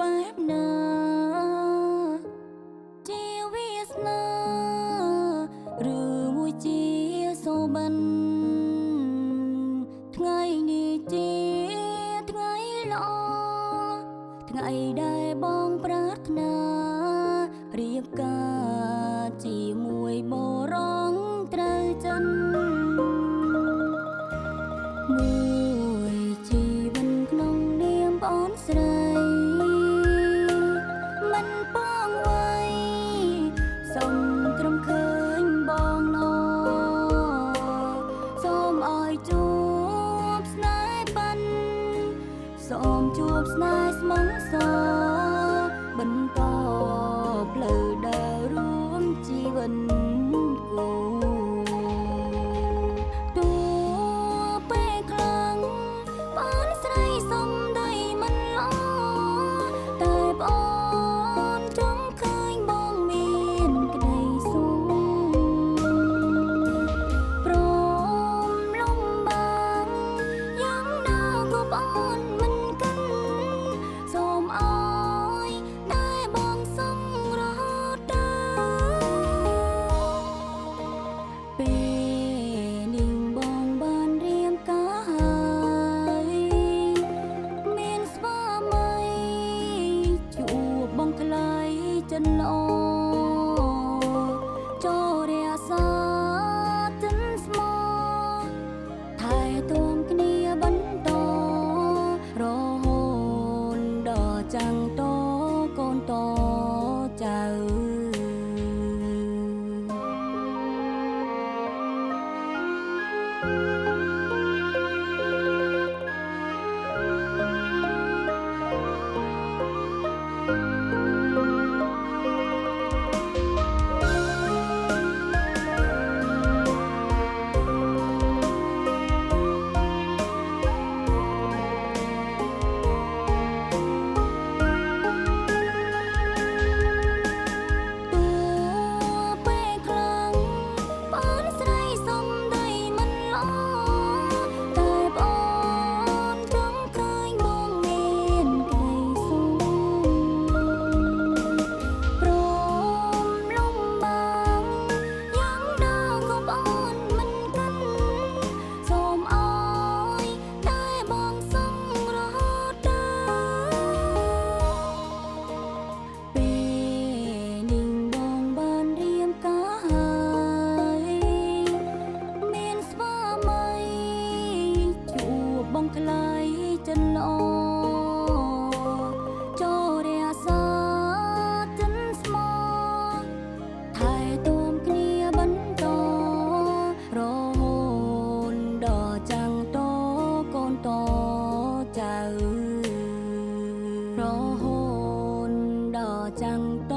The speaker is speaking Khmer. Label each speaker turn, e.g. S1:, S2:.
S1: បែបណាជាវាសនាឬមួយជាសូបិនថ្ងៃនេះជាថ្ងៃល្អថ្ងៃដែលបងប្រាថ្នារៀបការជាមួយបរងត្រូវចិនមួយជីវិតក្នុងនាមប្អូនស្រីមិនបងໄວសូមត្រឹមឃើញបងណសូមឲ្យជួបស្នេហ៍បានសូមជួបស្នេហ៍ស្មងសបន្តផ្លូវដើររួមជីវិតគូទូពេលខ្លាំងបានស្រីសំដីមិនល្អតែប្អូនចង់ឃើញបងមានក្តីសុខព្រមលំបាកយ៉ាងណាក៏ប្អូនមិនកាន់សូមឲ្យតែបងសង្រហូតពេលនេះបងបានរៀបការហើយមានស្វាមីជួបបងថ្លៃចិនល្អចូលរក្សាចិនស្មោថែទាំគ្នាបន្តរហូតដល់ចាំងតកូនតចៅបងថ្លៃចិនល្អចូលរក្សាចិនស្មោថែទាំគ្នាបន្តរហូតដល់ចាំងតកូនតចៅរហូតដល់ចាំងត